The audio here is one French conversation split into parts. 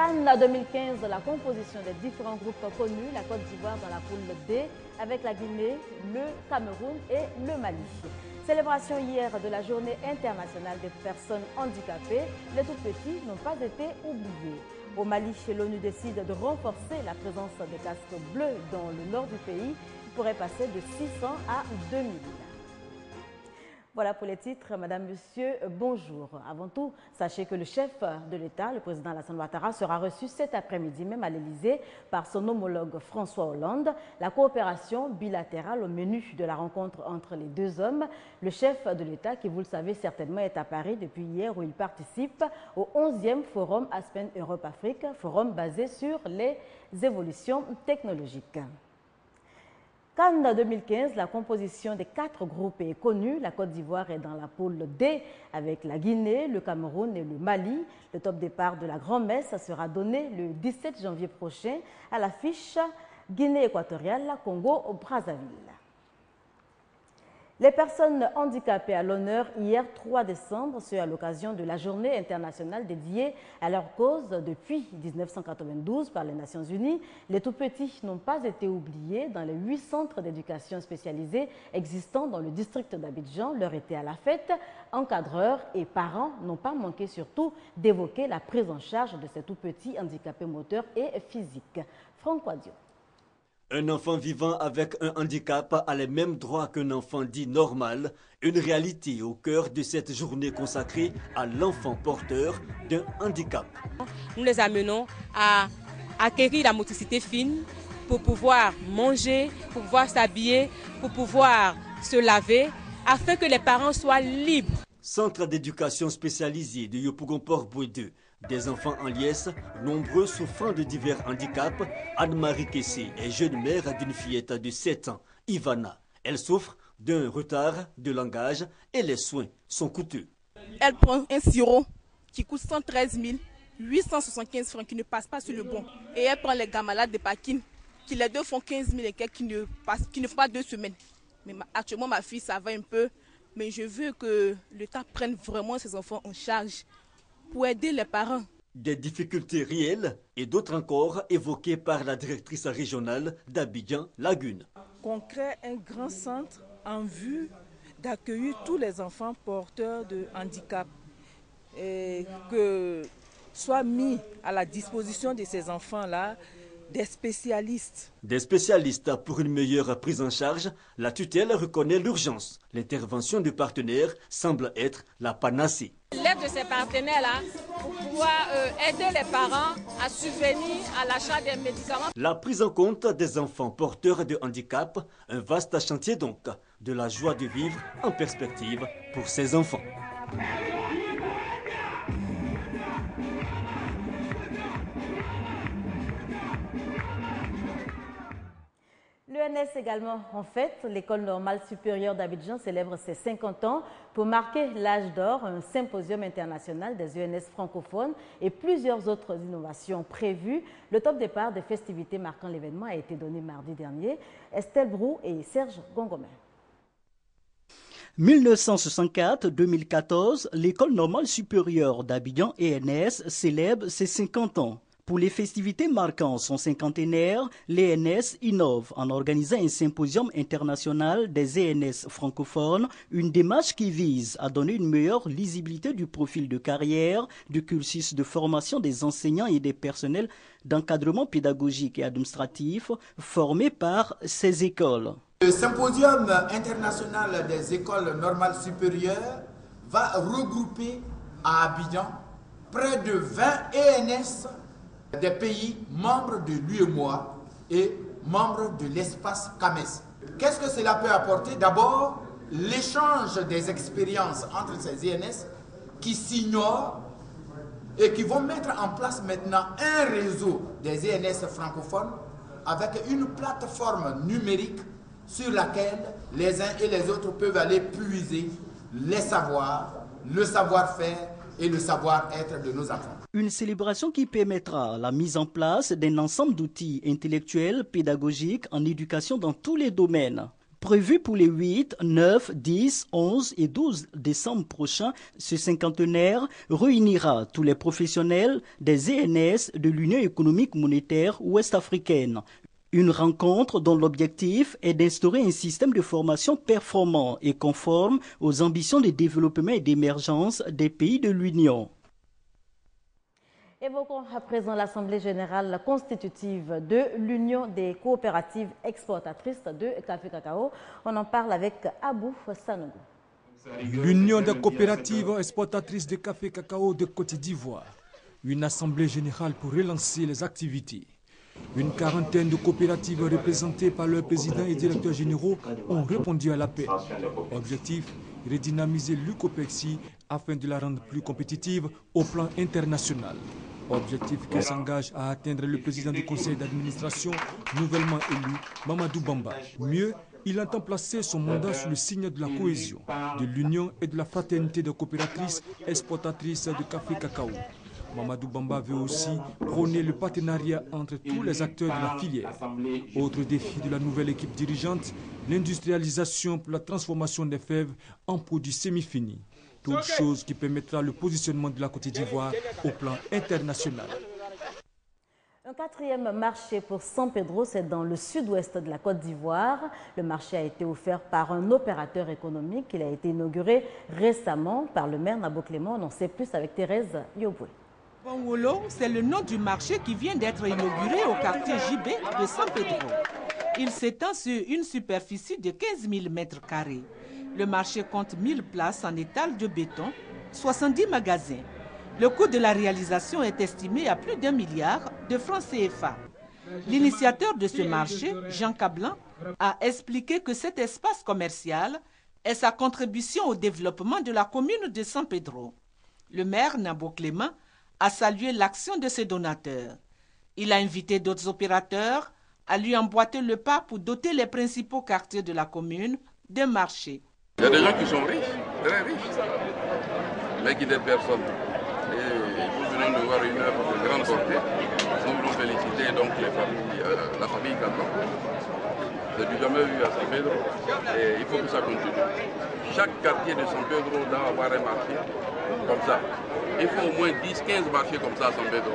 CAN 2015, la composition des différents groupes connus, la Côte d'Ivoire dans la poule D, avec la Guinée, le Cameroun et le Mali. Célébration hier de la journée internationale des personnes handicapées, les tout-petits n'ont pas été oubliés. Au Mali, l'ONU décide de renforcer la présence des casques bleus dans le nord du pays, qui pourrait passer de 600 à 2000. Voilà pour les titres. Madame, Monsieur, bonjour. Avant tout, sachez que le chef de l'État, le président Alassane Ouattara, sera reçu cet après-midi même à l'Élysée par son homologue François Hollande. La coopération bilatérale au menu de la rencontre entre les deux hommes. Le chef de l'État, qui vous le savez certainement, est à Paris depuis hier où il participe au 11e Forum Aspen Europe-Afrique, forum basé sur les évolutions technologiques. CAN 2015, la composition des 4 groupes est connue. La Côte d'Ivoire est dans la poule D avec la Guinée, le Cameroun et le Mali. Le top départ de la Grand-Messe sera donné le 17 janvier prochain à l'affiche Guinée équatoriale, Congo au Brazzaville. Les personnes handicapées à l'honneur hier 3 décembre, c'est à l'occasion de la journée internationale dédiée à leur cause depuis 1992 par les Nations Unies. Les tout-petits n'ont pas été oubliés dans les 8 centres d'éducation spécialisés existants dans le district d'Abidjan. Leur était à la fête. Encadreurs et parents n'ont pas manqué surtout d'évoquer la prise en charge de ces tout-petits handicapés moteurs et physiques. Franck Wadio. Un enfant vivant avec un handicap a les mêmes droits qu'un enfant dit normal, une réalité au cœur de cette journée consacrée à l'enfant porteur d'un handicap. Nous les amenons à acquérir la motricité fine pour pouvoir manger, pour pouvoir s'habiller, pour pouvoir se laver, afin que les parents soient libres. Centre d'éducation spécialisé de Yopougon-Port-Boué 2. Des enfants en liesse, nombreux souffrant de divers handicaps. Anne-Marie Kessé est jeune mère d'une fillette de 7 ans, Ivana. Elle souffre d'un retard de langage et les soins sont coûteux. Elle prend un sirop qui coûte 113 875 francs, qui ne passe pas sur le bon. Et elle prend les gamalades de Paquine, qui les deux font 15 000 et quelques, qui ne font pas 2 semaines. Mais actuellement, ma fille, ça va un peu. Mais je veux que l'État prenne vraiment ses enfants en charge pour aider les parents. Des difficultés réelles et d'autres encore évoquées par la directrice régionale d'Abidjan Lagune. Qu'on crée un grand centre en vue d'accueillir tous les enfants porteurs de handicap et que soient mis à la disposition de ces enfants-là des spécialistes. Des spécialistes pour une meilleure prise en charge. La tutelle reconnaît l'urgence. L'intervention du partenaire semble être la panacée. L'aide de ces partenaires-là pour pouvoir aider les parents à subvenir à l'achat des médicaments. La prise en compte des enfants porteurs de handicap, un vaste chantier donc, de la joie de vivre en perspective pour ces enfants. L'ENS également en fête. L'École normale supérieure d'Abidjan célèbre ses 50 ans. Pour marquer l'âge d'or, un symposium international des ENS francophones et plusieurs autres innovations prévues. Le top départ des festivités marquant l'événement a été donné mardi dernier. Estelle Brou et Serge Gongomin. 1964-2014, l'École normale supérieure d'Abidjan ENS célèbre ses 50 ans. Pour les festivités marquant son cinquantenaire, l'ENS innove en organisant un symposium international des ENS francophones, une démarche qui vise à donner une meilleure lisibilité du profil de carrière, du cursus de formation des enseignants et des personnels d'encadrement pédagogique et administratif formés par ces écoles. Le symposium international des écoles normales supérieures va regrouper à Abidjan près de 20 ENS des pays membres de l'UEMOA et membres de l'espace CAMES. Qu'est-ce que cela peut apporter? D'abord, l'échange des expériences entre ces ENS qui s'ignorent et qui vont mettre en place maintenant un réseau des ENS francophones avec une plateforme numérique sur laquelle les uns et les autres peuvent aller puiser les savoirs, le savoir-faire et le savoir-être de nos enfants. Une célébration qui permettra la mise en place d'un ensemble d'outils intellectuels, pédagogiques, en éducation dans tous les domaines. Prévu pour les 8, 9, 10, 11 et 12 décembre prochains, ce cinquantenaire réunira tous les professionnels des ENS de l'Union économique monétaire ouest-africaine. Une rencontre dont l'objectif est d'instaurer un système de formation performant et conforme aux ambitions de développement et d'émergence des pays de l'Union. Évoquons à présent l'Assemblée générale constitutive de l'Union des coopératives exportatrices de café cacao. On en parle avec Abou Sanogo. L'Union des coopératives exportatrices de café cacao de Côte d'Ivoire. Une assemblée générale pour relancer les activités. Une quarantaine de coopératives représentées par leurs présidents et directeurs généraux ont répondu à l'appel. Objectif, redynamiser l'UCOPEXI afin de la rendre plus compétitive au plan international. Objectif que s'engage à atteindre le président du conseil d'administration nouvellement élu, Mamadou Bamba. Mieux, il entend placer son mandat sous le signe de la cohésion, de l'union et de la fraternité des coopératrices exportatrices de café cacao. Mamadou Bamba veut aussi prôner le partenariat entre tous les acteurs de la filière. Autre défi de la nouvelle équipe dirigeante, l'industrialisation pour la transformation des fèves en produits semi-finis. Toute chose qui permettra le positionnement de la Côte d'Ivoire au plan international. Un quatrième marché pour San Pedro, c'est dans le sud-ouest de la Côte d'Ivoire. Le marché a été offert par un opérateur économique. Il a été inauguré récemment par le maire Nabo Clément. On en sait plus avec Thérèse Yoboué. Bongolo, c'est le nom du marché qui vient d'être inauguré au quartier JB de San Pedro. Il s'étend sur une superficie de 15 000 m². Le marché compte 1000 places en étal de béton, 70 magasins. Le coût de la réalisation est estimé à plus d'1 milliard de francs CFA. L'initiateur de ce marché, Jean Cablan, a expliqué que cet espace commercial est sa contribution au développement de la commune de San Pedro. Le maire Nabo Clément a salué l'action de ses donateurs. Il a invité d'autres opérateurs à lui emboîter le pas pour doter les principaux quartiers de la commune d'un marché. Il y a des gens qui sont riches, très riches, mais qui n'aident personne. Et nous venons de voir une œuvre de grande portée. Nous voulons féliciter donc la famille Cablan. C'est du jamais vu à San Pedro et il faut que ça continue. Chaque quartier de San Pedro doit avoir un marché comme ça. Il faut au moins 10-15 marchés comme ça à San Pedro.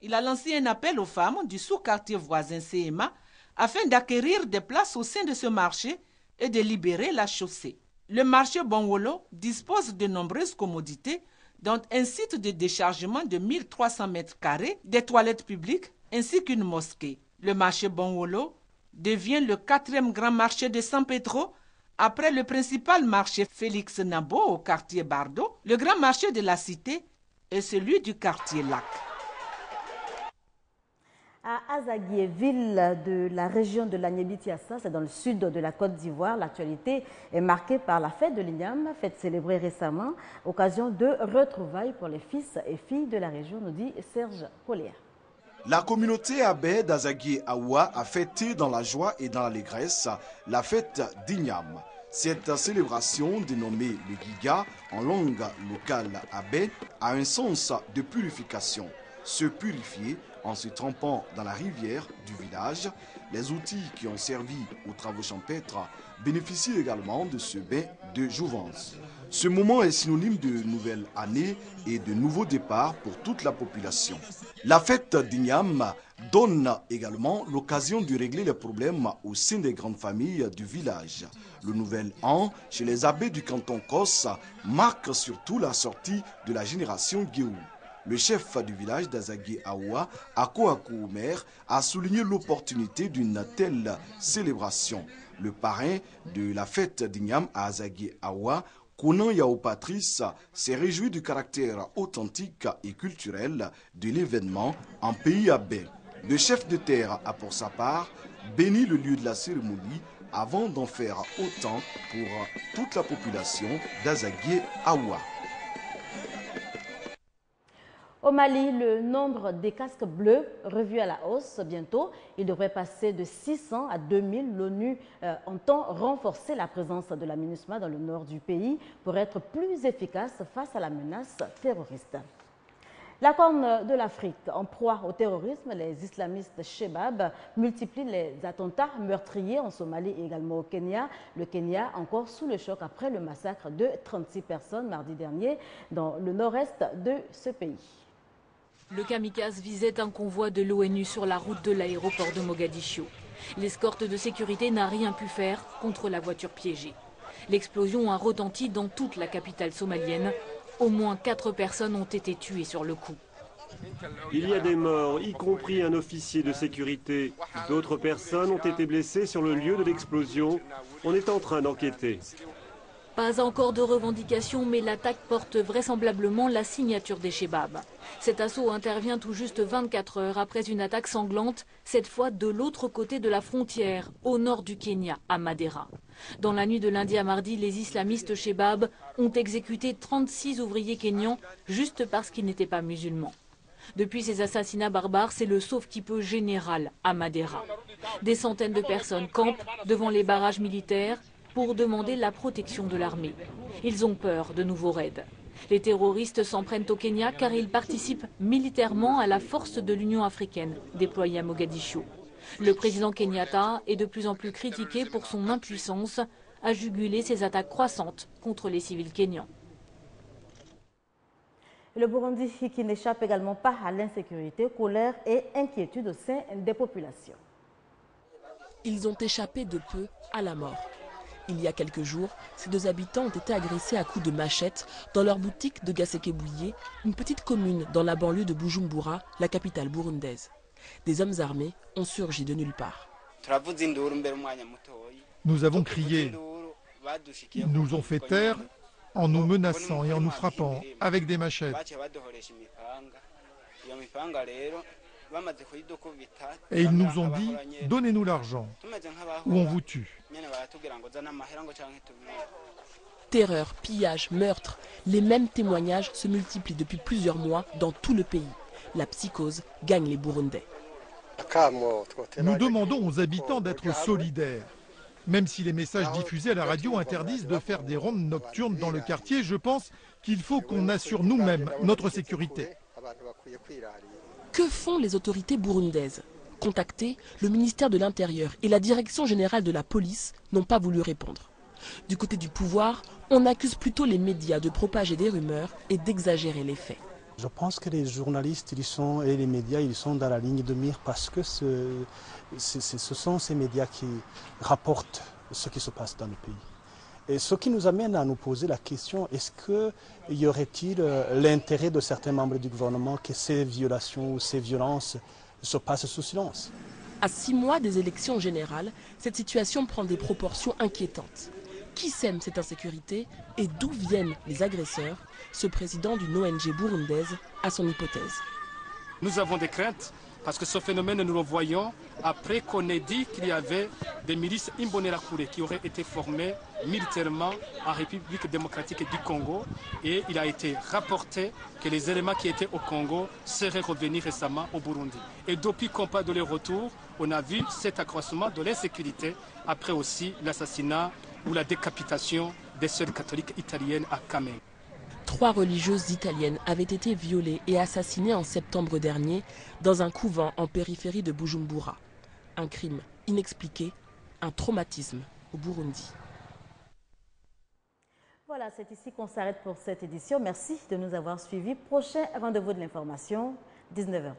Il a lancé un appel aux femmes du sous-quartier voisin CMA afin d'acquérir des places au sein de ce marché et de libérer la chaussée. Le marché Bongolo dispose de nombreuses commodités, dont un site de déchargement de 1300 m², des toilettes publiques ainsi qu'une mosquée. Le marché Bongolo devient le 4e grand marché de San Pedro, après le principal marché Félix Nabo au quartier Bardo, le grand marché de la cité et celui du quartier Lac. À Azaguié, ville de la région de l'Agnébitiassa, c'est dans le sud de la Côte d'Ivoire, l'actualité est marquée par la fête de l'Ignam, fête célébrée récemment, occasion de retrouvailles pour les fils et filles de la région, nous dit Serge Collier. La communauté abbé d'Azaguié-Awa a fêté dans la joie et dans l'allégresse la fête d'Ignam. Cette célébration, dénommée le Giga en langue locale abbé, a un sens de purification. Se purifier en se trempant dans la rivière du village. Les outils qui ont servi aux travaux champêtres bénéficient également de ce bain de jouvence. Ce moment est synonyme de nouvelle année et de nouveau départ pour toute la population. La fête d'Ignam donne également l'occasion de régler les problèmes au sein des grandes familles du village. Le nouvel an, chez les abbés du canton Kos, marque surtout la sortie de la génération Guéou. Le chef du village d'Azaguié-Awa, Akoakou Omer, a souligné l'opportunité d'une telle célébration. Le parrain de la fête d'Ignam à Azaguié-Awa, Konan Yao Patrice, s'est réjoui du caractère authentique et culturel de l'événement en pays abbé. Le chef de terre a pour sa part béni le lieu de la cérémonie avant d'en faire autant pour toute la population d'Azaguié-Awa. Au Mali, le nombre des casques bleus revu à la hausse bientôt. Il devrait passer de 600 à 2000. L'ONU entend renforcer la présence de la MINUSMA dans le nord du pays pour être plus efficace face à la menace terroriste. La Corne de l'Afrique, en proie au terrorisme, les islamistes Shebab multiplient les attentats meurtriers en Somalie et également au Kenya. Le Kenya encore sous le choc après le massacre de 36 personnes mardi dernier dans le nord-est de ce pays. Le kamikaze visait un convoi de l'ONU sur la route de l'aéroport de Mogadiscio. L'escorte de sécurité n'a rien pu faire contre la voiture piégée. L'explosion a retenti dans toute la capitale somalienne. Au moins 4 personnes ont été tuées sur le coup. Il y a des morts, y compris un officier de sécurité. D'autres personnes ont été blessées sur le lieu de l'explosion. On est en train d'enquêter. Pas encore de revendication, mais l'attaque porte vraisemblablement la signature des Shebab. Cet assaut intervient tout juste 24 heures après une attaque sanglante, cette fois de l'autre côté de la frontière, au nord du Kenya, à Madera. Dans la nuit de lundi à mardi, les islamistes Shebab ont exécuté 36 ouvriers kenyans juste parce qu'ils n'étaient pas musulmans. Depuis ces assassinats barbares, c'est le sauve-qui-peut général à Madera. Des centaines de personnes campent devant les barrages militaires pour demander la protection de l'armée. Ils ont peur de nouveaux raids. Les terroristes s'en prennent au Kenya car ils participent militairement à la force de l'Union africaine déployée à Mogadiscio. Le président Kenyatta est de plus en plus critiqué pour son impuissance à juguler ces attaques croissantes contre les civils kenyans. Le Burundi qui n'échappe également pas à l'insécurité, colère et inquiétude au sein des populations. Ils ont échappé de peu à la mort. Il y a quelques jours, ces 2 habitants ont été agressés à coups de machette dans leur boutique de Gasekebouye, une petite commune dans la banlieue de Bujumbura, la capitale burundaise. Des hommes armés ont surgi de nulle part. Nous avons crié. Ils nous ont fait taire en nous menaçant et en nous frappant avec des machettes. Et ils nous ont dit, donnez-nous l'argent ou on vous tue. Terreur, pillage, meurtre, les mêmes témoignages se multiplient depuis plusieurs mois dans tout le pays. La psychose gagne les Burundais. Nous demandons aux habitants d'être solidaires. Même si les messages diffusés à la radio interdisent de faire des rondes nocturnes dans le quartier, je pense qu'il faut qu'on assure nous-mêmes notre sécurité. Que font les autorités burundaises? Contactés, le ministère de l'Intérieur et la Direction générale de la police n'ont pas voulu répondre. Du côté du pouvoir, on accuse plutôt les médias de propager des rumeurs et d'exagérer les faits. Je pense que les journalistes et les médias ils sont dans la ligne de mire parce que ce sont ces médias qui rapportent ce qui se passe dans le pays. Et ce qui nous amène à nous poser la question, est-ce qu'il y aurait-il l'intérêt de certains membres du gouvernement que ces violations ou ces violences se passent sous silence? À 6 mois des élections générales, cette situation prend des proportions inquiétantes. Qui sème cette insécurité et d'où viennent les agresseurs? Ce président d'une ONG burundaise a son hypothèse. Nous avons des craintes parce que ce phénomène, nous le voyons après qu'on ait dit qu'il y avait des milices Imbonerakure qui auraient été formées militairement en République démocratique du Congo. Et il a été rapporté que les éléments qui étaient au Congo seraient revenus récemment au Burundi. Et depuis qu'on parle de leur retour, on a vu cet accroissement de l'insécurité après aussi l'assassinat ou la décapitation des sœurs catholiques italiennes à Kameng. 3 religieuses italiennes avaient été violées et assassinées en septembre dernier dans un couvent en périphérie de Bujumbura. Un crime inexpliqué, un traumatisme au Burundi. Voilà, c'est ici qu'on s'arrête pour cette édition. Merci de nous avoir suivis. Prochain rendez-vous de l'information, 19h30.